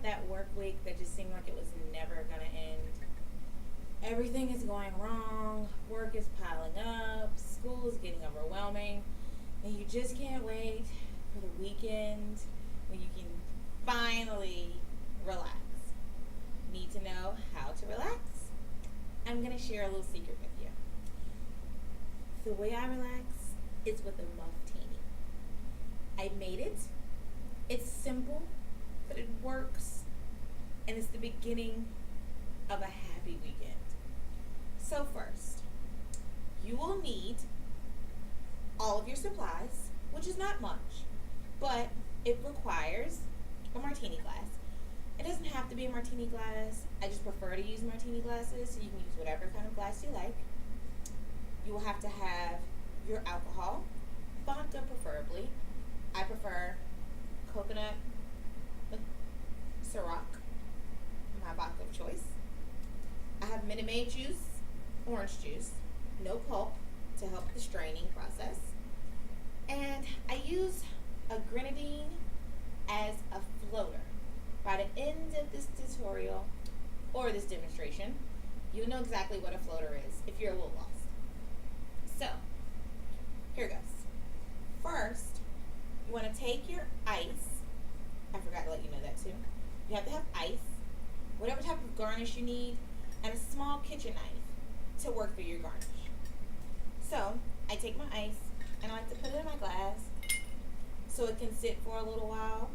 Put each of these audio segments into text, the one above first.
that work week that just seemed like it was never going to end? Everything is going wrong, work is piling up, school is getting overwhelming, and you just can't wait for the weekend when you can finally relax. Need to know how to relax? I'm going to share a little secret with you. The way I relax is with a Mufftini. I made it. It's simple, but it works, and it's the beginning of a happy weekend. So first, you will need all of your supplies, which is not much, but it requires a martini glass. It doesn't have to be a martini glass. I just prefer to use martini glasses, so you can use whatever kind of glass you like. You will have to have your alcohol, vodka preferably. I prefer coconut Ciroc, my vodka of choice. I have Minute Maid juice, orange juice, no pulp to help the straining process. And I use a grenadine as a floater. By the end of this tutorial or this demonstration, you'll know exactly what a floater is if you're a little lost. So, here goes. First, you want to take your ice. I forgot to let you know that too. You have to have ice, whatever type of garnish you need, and a small kitchen knife to work through your garnish. So, I take my ice and I like to put it in my glass so it can sit for a little while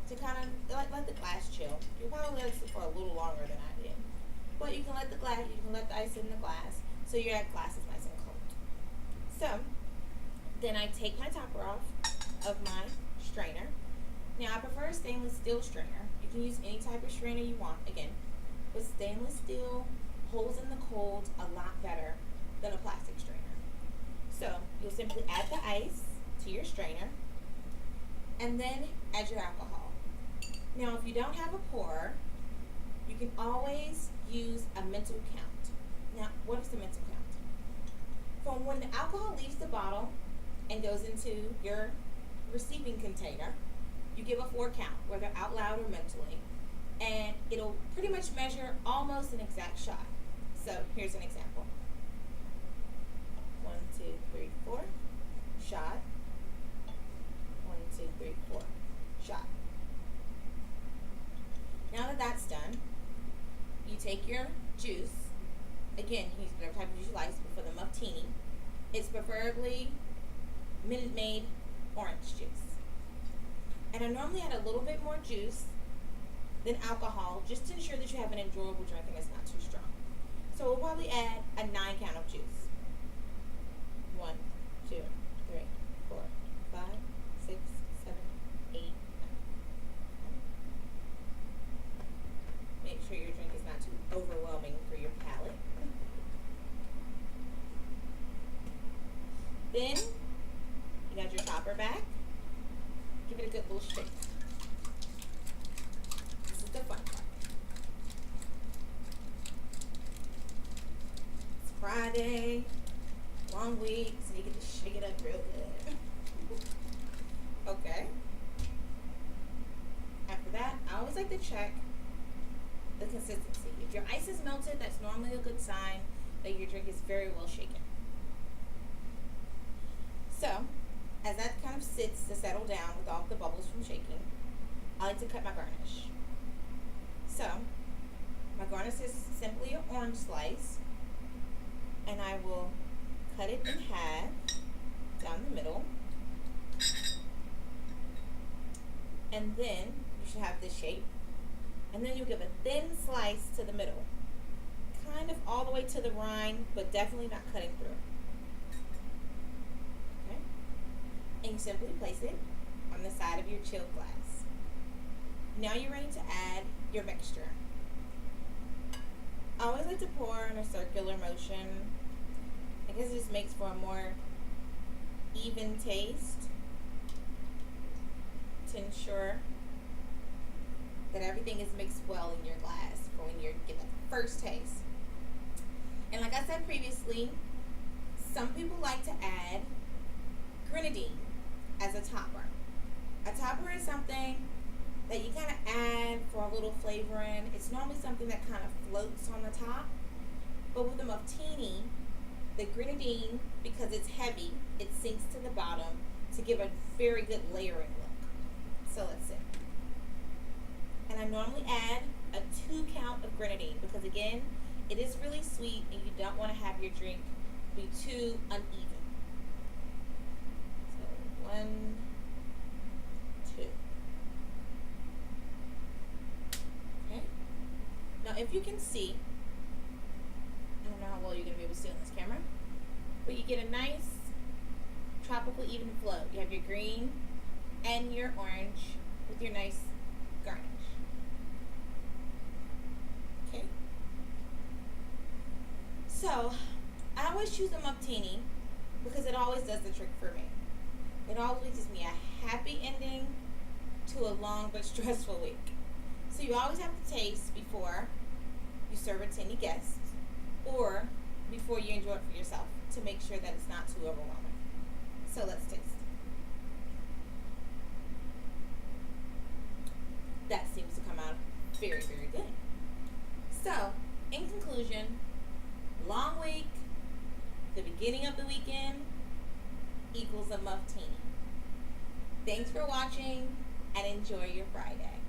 to kind of let the glass chill. You'll probably let it sit for a little longer than I did. But you can let the ice in the glass so your glass is nice and cold. So, then I take my topper off of my strainer. Now, I prefer a stainless steel strainer. You can use any type of strainer you want, again. But stainless steel holds in the cold a lot better than a plastic strainer. So, you'll simply add the ice to your strainer and then add your alcohol. Now, if you don't have a pourer, you can always use a mental count. Now, what is the mental count? From when the alcohol leaves the bottle and goes into your receiving container, you give a 4 count, whether out loud or mentally, and it'll pretty much measure almost an exact shot. So here's an example. 1, 2, 3, 4, shot. 1, 2, 3, 4, shot. Now that that's done, you take your juice. Again, use whatever type of juice you like, but for the Mufftini, it's preferably Minute Maid orange juice. And I normally add a little bit more juice than alcohol just to ensure that you have an enjoyable drink and it's not too strong. So we'll probably add a 9 count of juice. 1, 2, 3, 4, 5, 6, 7, 8, 9. Make sure your drink is not too overwhelming for your palate. Then, you got your topper back. Give it a good little shake. This is the fun part. It's Friday, long week, so you get to shake it up real good. Okay. After that, I always like to check the consistency. If your ice is melted, that's normally a good sign that your drink is very well shaken. So, as that kind of sits to settle down with all the bubbles from shaking, I like to cut my garnish. So, my garnish is simply an orange slice, and I will cut it in half down the middle. And then, you should have this shape. And then you give a thin slice to the middle. Kind of all the way to the rind, but definitely not cutting through. Okay? And you simply place it on the side of your chilled glass. Now you're ready to add your mixture. I always like to pour in a circular motion. I guess it just makes for a more even taste to ensure that everything is mixed well in your glass for when you get that first taste. And like I said previously, some people like to add grenadine as a topper. A topper is something that you kind of add for a little flavoring. It's normally something that kind of floats on the top. But with the Mufftini, the grenadine, because it's heavy, it sinks to the bottom to give a very good layering look. So let's see. And I normally add a 2 count of grenadine because, again, it is really sweet and you don't want to have your drink be too uneven. So 1, 2. Okay. Now if you can see, I don't know how well you're going to be able to see on this camera, but you get a nice tropical even flow. You have your green and your orange with your nice garnish. Okay. So I always choose a Mufftini because it always does the trick for me. It always gives me a happy ending to a long but stressful week. So you always have to taste before you serve it to any guests or before you enjoy it for yourself to make sure that it's not too overwhelming. So let's taste. That seems to come out very, very good. So, in conclusion, long week, the beginning of the weekend equals a Mufftini. Thanks for watching and enjoy your Friday.